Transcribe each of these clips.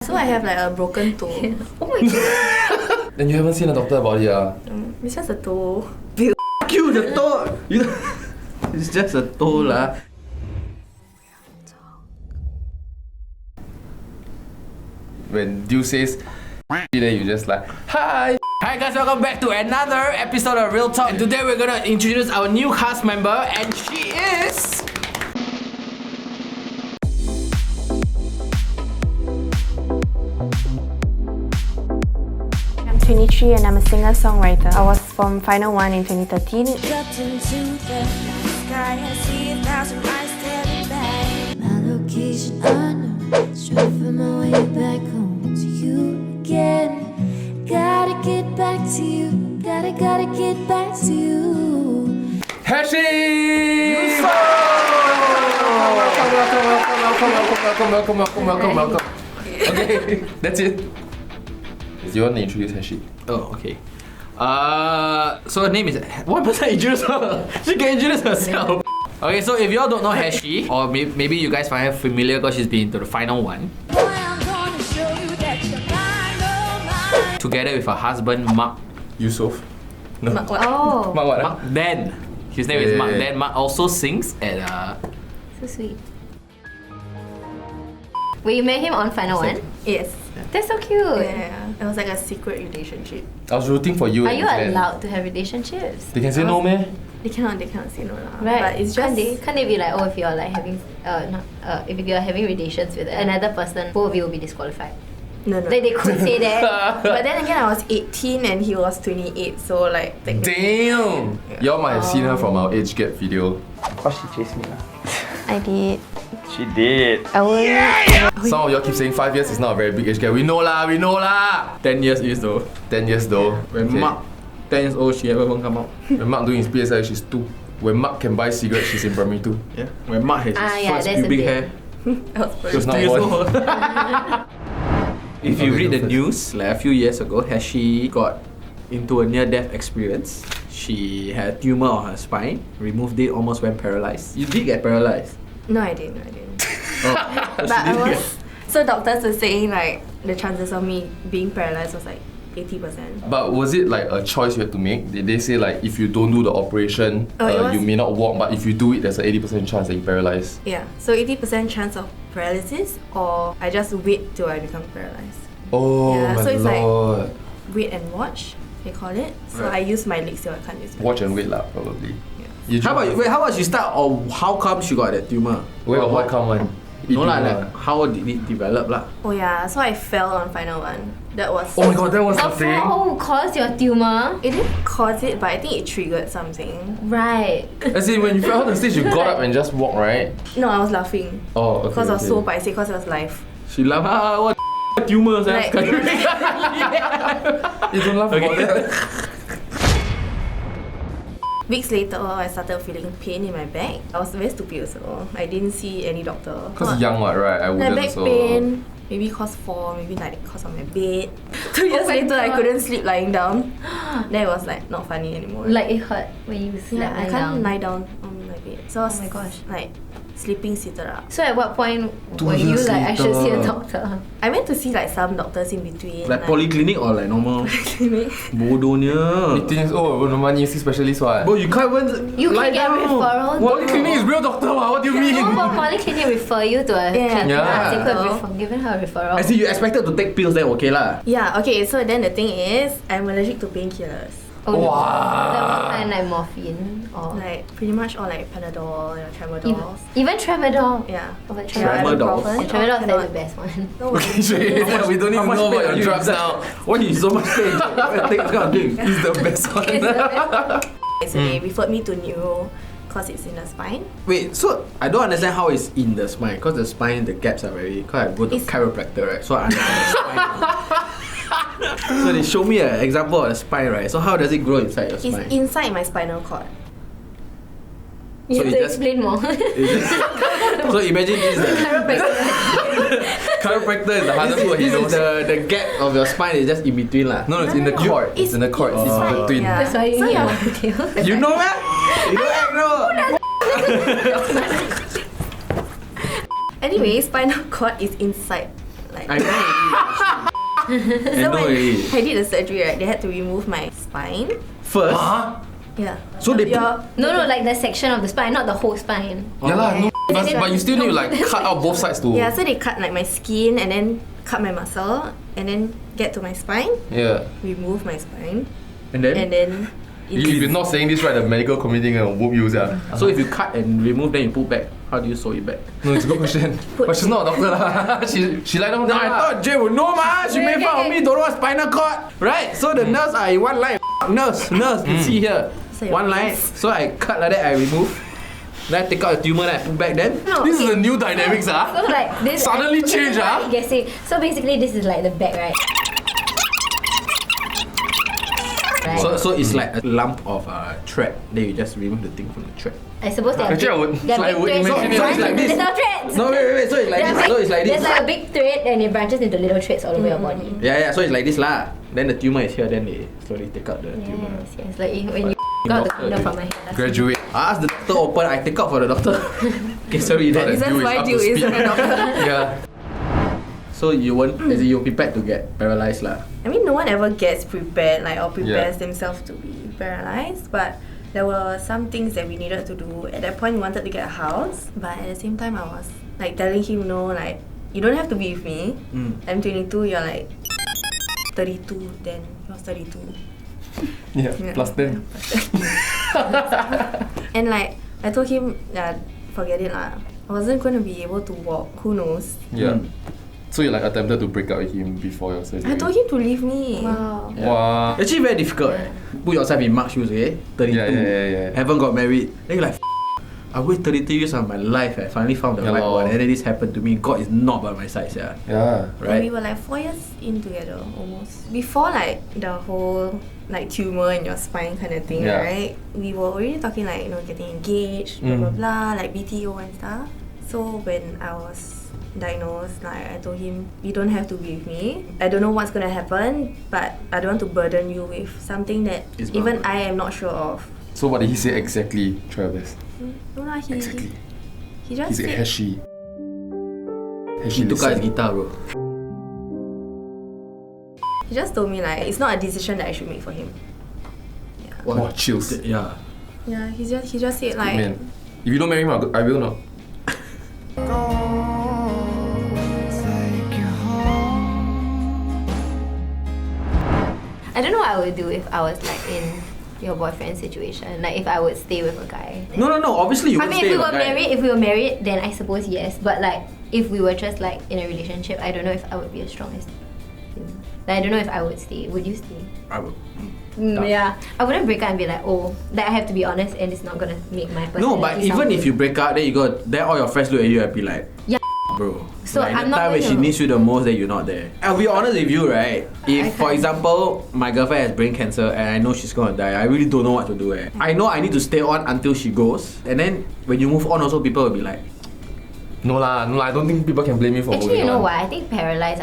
So I have like a broken toe. Oh my god. Then you haven't seen a doctor about it, It's just a toe. Fuck you, the toe. It's just a toe lah. When Dew says then you just like, hi! Hi guys, welcome back to another episode of Real Talk. And today we're gonna introduce our new cast member, and she is... I'm 23 and I'm a singer-songwriter. I was from Final 1 in 2013. My location unknown, straight from my way back home to you again. Gotta get back to you, gotta get back to you. Hashy! Welcome. Okay, that's it. Do you want to introduce Hashy? Oh, okay. So her name is... One person introduce her. She can introduce herself. Okay, so if you all don't know Hashy, or maybe you guys find her familiar because she's been into the Final 1. Boy, I'm gonna show you that you're mine. Together with her husband, Mark. Yusuf? No. Oh, Mark what? Mark Dan. His name is Mark Dan. Mark also sings at... So sweet. Wait, you met him on Final 1? yes. That's so cute. Yeah. It was like a secret relationship. I was rooting for you. Are and you Glenn. allowed to have relationships? They can say no, man. They cannot say no lah. Right. But it's just... Can't they be like, oh, if you're like having if you're having relations with another person, both of you will be disqualified. No. Like they could say that. But then again, I was 18 and he was 28, so like... Damn! Y'all might have seen her from our age gap video. Cause she chased me lah. I did. She did. I wouldn't. Some of y'all keep saying 5 years is not a very big age gap. We know lah. 10 years is though. 10 years though. When Okay. Mark 10 years old, she haven't come out. When Mark doing his PSL, she's 2. When Mark can buy cigarettes, she's in primary 2. Yeah. When Mark has his yeah, first that's a pubic bit. hair. I was She was not 2 years born. old. If you Okay, read go the first. news, like a few years ago, Hashy got into a near-death experience. She had a tumor on her spine, removed it, almost went paralyzed. You did get paralyzed. No, I didn't. Oh. But I was... So doctors were saying like the chances of me being paralyzed was like 80%. But was it like a choice you had to make? Did they say like if you don't do the operation, Oh, it was- you may not walk, but if you do it, there's an 80% chance that you're paralyzed? Yeah, so 80% chance of paralysis, or I just wait till I become paralyzed. Oh Yeah, my so it's like- lord. Wait and watch, they call it. So Right. I use my legs till I can't use my Watch and legs. wait lah, probably. Yeah. You How about she start, or how come she got that tumor? Where or what come one? No lah, like how did it develop lah? Oh yeah, so I fell on Final 1. That was... Oh my god, that was the thing. Oh, cause your tumor. It didn't cause it, but I think it triggered something. Right. As in, when you fell on the stage, you got up and just walked, right? No, I was laughing. Oh, okay. Because I was so okay. paiseh, because it was live. She laughed, what tumors? Like- You don't laugh about that. Weeks later, I started feeling pain in my back. I was very stupid also. I didn't see any doctor. Because young what, right? I My wouldn't back also. pain, maybe cause fall, maybe like cause of my bed. 2 years my later, I God. couldn't sleep lying down. Then it was like not funny anymore. Like it hurt when you yeah, slept I can't lie down on my bed. So I was Oh my gosh. like sleeping seated up. So at what point 2 were you years like, I should see a later. doctor? I went to see like some doctors in between. Like polyclinic or like normal? polyclinic. Bodohnya. 18 years old, no money, see specialist what? Bro, you can't even You lie can get down. referral. Polyclinic is real doctor, what do you mean? No, but polyclinic refer you to a Yeah. clinic. Yeah. They could have given her a referral. I see you expected to take pills then okay lah. Yeah, okay, so then the thing is, I'm allergic to painkillers. Oh, no. Wow. That was kind of like morphine or Like pretty much all like Panadol, Tramadol. even tramadol. Yeah. Oh, but Tramadol. ibuprofen. Tramadol is Cannot. like the best one. No Okay, worries. sure. We don't even How much know pain about are your you drugs in? now. Why you so much pain? Take this kind of thing. He's the best one. So they referred me to neuro because it's in the spine. Wait, so I don't understand how it's in the spine. Because the spine, the gaps are very... Because I go to It's- chiropractor, right? So I understand the spine. So they show me an example of the spine, right? So how does it grow inside your It's spine? inside my spinal cord. You So have it to just- explain more. So imagine this is the... Chiropractor is the hardest word he This is knows. the gap of your spine is just in between lah. No, it's in the cord. It's in the cord. It's inside, between. yeah. That's why you So need yeah. more details. You know what? You don't act no. Anyway, spinal cord is inside like. I know already. So know when already. I did the surgery, right, they had to remove my spine. First. Huh? Yeah. So they Your- No, like the section of the spine, not the whole spine. Yeah lah, no. Okay. But you still need to like cut out both sides to. Yeah, so they cut like my skin and then cut my muscle and then get to my spine, Yeah. remove my spine, And then? and then If you're not saying this right, the medical committee will whoop you, yeah. So if you cut and remove, then you put back. How do you sew it back? No, it's a good question. But she's not a doctor lah. she like down No, I thought Jay would know ma. She made fun of me. Don't know what spinal cord, right? So the nerves are in one line. Nurse, you see here, So your one line. face. So I cut like that. I remove. Then I take out the tumor. Then I put back. Then No, This is okay. a new dynamics, So ah. like this Suddenly this change, is what ah? I'm guessing. So basically this is like the back, right? Right. so it's like a lump of thread. Then you just remove the thing from the thread. I suppose they are Actually, I would- they are I big would threads. imagine it So like it's like this. Little threads. No wait. So it's like They are this. So it's like this. There's like a big thread and it branches into little threads all over your body. Yeah. So it's like this lah. Then the tumor is here. Then they slowly take out the tumor. Yes. Like when you got the corner from my head. last Graduate. I asked the doctor open. I take out for the doctor. Okay, sorry. Not Then that Reasons Dew is why up to Dew speed. isn't a doctor. Yeah. so you won't. As in you're prepared to get paralyzed lah. I mean, no one ever gets prepared, like, or prepares Yeah. themselves to be paralyzed, but there were some things that we needed to do. At that point, we wanted to get a house, but at the same time, I was like telling him, no, like, you don't have to be with me. I'm 22, you're like 32, then he was 32. Yeah. Plus 10. And like, I told him, forget it lah. I wasn't going to be able to walk, who knows. Yeah. So you like attempted to break up with him before your surgery? I told him to leave me. Wow. Wow. Actually very difficult. Put yourself in Mark's shoes, okay? 32. Yeah. Haven't got married. Then you're like, I waited 32 years of my life. I finally found the Yeah right lor. one. And then this happened to me. God is not by my side, yeah. Yeah. And we Right? were like 4 years in together almost. Before like the whole like tumor in your spine kind of thing, Yeah. right? We were already talking like, you know, getting engaged, blah blah blah, like BTO and stuff. So when I was diagnosed, like I told him, you don't have to be with me. I don't know what's gonna happen, but I don't want to burden you with something that It's even bound. I am not sure of. So what did he say exactly, Travis? No lah, Exactly. he just He's a said, Hashy. He took out his listen. guitar, bro. he just told me like it's not a decision that I should make for him. Wow, chills. Yeah. Yeah, he just said like, Man, if you don't marry him, I will not. I don't know what I would do if I was like in your boyfriend's situation. Like if I would stay with a guy. No. Obviously you I won't mean, stay if we with were a guy. married, then I suppose yes. But like, if we were just like in a relationship, I don't know if I would be as strong as him. Like, I don't know if I would stay. Would you stay? I will. Yeah, I wouldn't break up and be like, oh, that I have to be honest, and it's not gonna make my personality. No, but even sound if you break up, then you go, then all your friends look at you and be like, Yeah. bro. So like, I'm the not time when she gonna- needs you the most, then you're not there. I'll be honest with you, right? If, for can't. example, my girlfriend has brain cancer and I know she's gonna die, I really don't know what to do. I know I need to stay on until she goes, and then when you move on, also people will be like, No lah. I don't think people can blame you for Actually, moving you know on. what? I think paralyzed.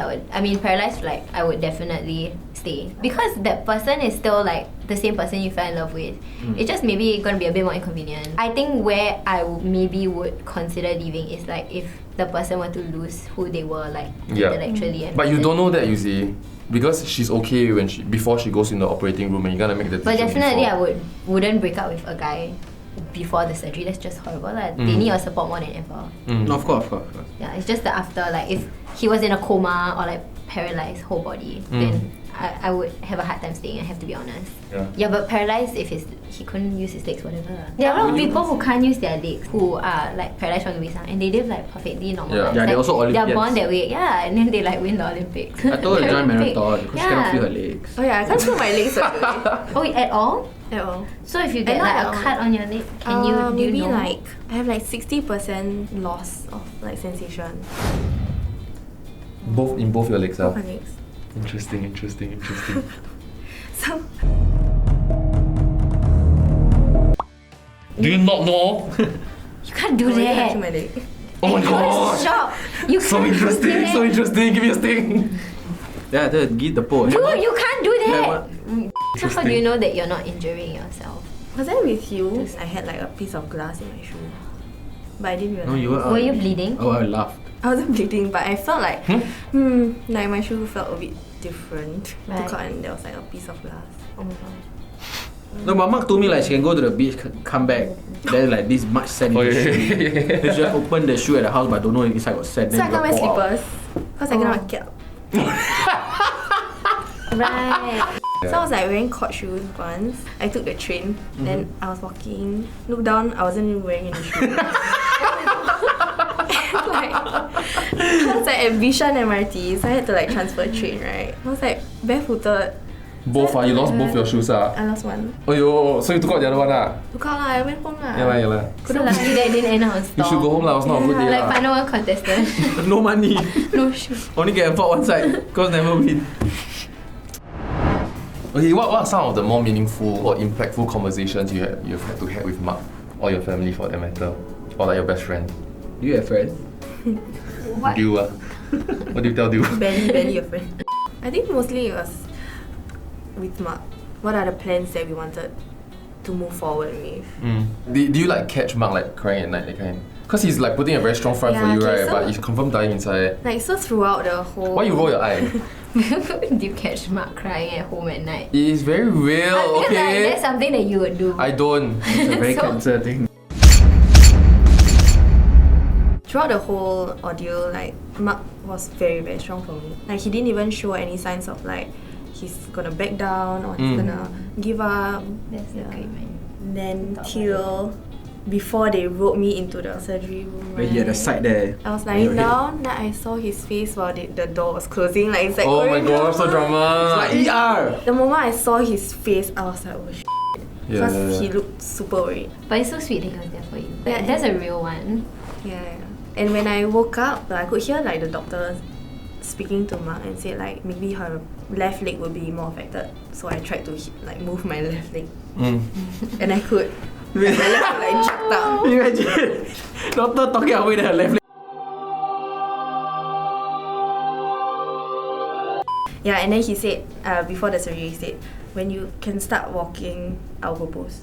Paralyzed. Like, I would definitely stay because that person is still like the same person you fell in love with. It's just maybe gonna be a bit more inconvenient. I think where maybe would consider leaving is like if the person were to lose who they were like Yeah. intellectually. And But you don't mentally. know that, you see, because she's okay when before she goes in the operating room, and you gotta make the But decision. definitely, before. wouldn't break up with a guy before the surgery. That's just horrible. Like, they need your support more than ever. Mm. no, of course. Yeah, it's just the after, like if he was in a coma or like paralyzed whole body, then I would have a hard time staying. I have to be honest. Yeah. But paralyzed if he couldn't use his legs, whatever. There are a lot of people who can't use their legs who are like paralyzed from the waist down and they live like perfectly normal. Yeah. lives. Yeah, they're Like, also They're Olympians. born that way, yeah, and then they like win the Olympics. I told her to join Olympic. marathon because she cannot feel her legs. oh yeah, I can't feel my legs Oh, at all? at all. So if you get not like at a all. cut on your leg, can you do maybe you know? like I have like 60% loss of like sensation In both your legs, of ah. my legs. Interesting. So Do you not know? You can't do I already that. touching my leg. Oh my You're gosh! shocked. You So can't do interesting. that. So interesting. Give me a sting. Yeah, give the pole. Dude, you can't do that. Hammer. So how do you know that you're not injuring yourself? Was I with you? I had like a piece of glass in my shoe. but I didn't realize. No, you were. Were you bleeding? Oh, I laughed. I wasn't bleeding, but I felt like, like my shoe felt a bit different. Right. Took out and there was like a piece of glass. Oh my god. No, but Mark told me like she can go to the beach, come back, then like this much sand in the shoe. Then she just open the shoe at the house, but don't know inside got sand. So I Then can't wear got pour out. slippers because I cannot get up. Right. So I was like wearing court shoes once. I took the train, then I was walking, looked down, I wasn't even wearing any shoes. Like, I was like at Bishan MRT, so I had to like transfer train, right? I was like barefooted. Both you lost both your shoes I lost one. Oh yo, so you took out the other one Took out lah, I went home lah. Yeah. So lucky that didn't end up on You store. should go home lah, it's not a good day Like lah. final one contestant. No money. No shoes. Only get a one side, cause never win. Okay, what are some of the more meaningful or impactful conversations you've had to have with Mark or your family for that matter? Or like your best friend? Do you have friends? What? You what do you tell you? Barely a friend. I think mostly it was with Mark. What are the plans that we wanted to move forward with? Do you like catch Mark like crying at night that kind? Cause he's like putting a very strong front for Yeah, you, okay, right? so- But he's confirmed dying inside. Like so throughout the whole. Why you roll your eye? Do you catch Mark crying at home at night? It is very real, I feel like okay? that's something that you would do. I don't. It's a very So- cancer thing. Throughout the whole ordeal, like Mark was very, very strong for me. Like he didn't even show any signs of like he's gonna back down or he's gonna give up. That's a great man. Then till before they rolled me into the surgery room, Where he had a right? side there. I was lying down, then I saw his face while the door was closing. Like it's like Oh my going god, so down. drama. Like ER! The moment I saw his face, I was like, oh shit. Yeah, Because yeah, yeah. he looked super worried. But it's so sweet that he was there for you. Yeah. That's a real one. Yeah. And when I woke up, I could hear like the doctor speaking to Mark and said like maybe her left leg would be more affected. So I tried to like move my left leg, and I could. My left leg like jerked up. Imagine! Doctor talking away her left leg. Yeah, and then he said before the surgery, he said when you can start walking, I'll propose.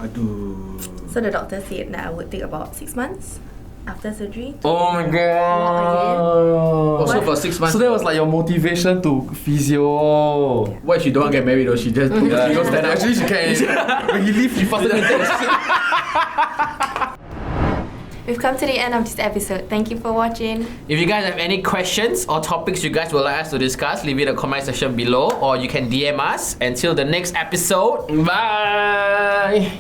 Aduh. So the doctor said that I would take about 6 months after surgery. Oh my god. Also for 6 months. So that was like your motivation to physio. What if she don't want to get married though? She just she goes stand up. Actually, she can. When he leaves, she faster than We've come to the end of this episode. Thank you for watching. If you guys have any questions or topics you guys would like us to discuss, leave it in the comment section below or you can DM us. Until the next episode, bye!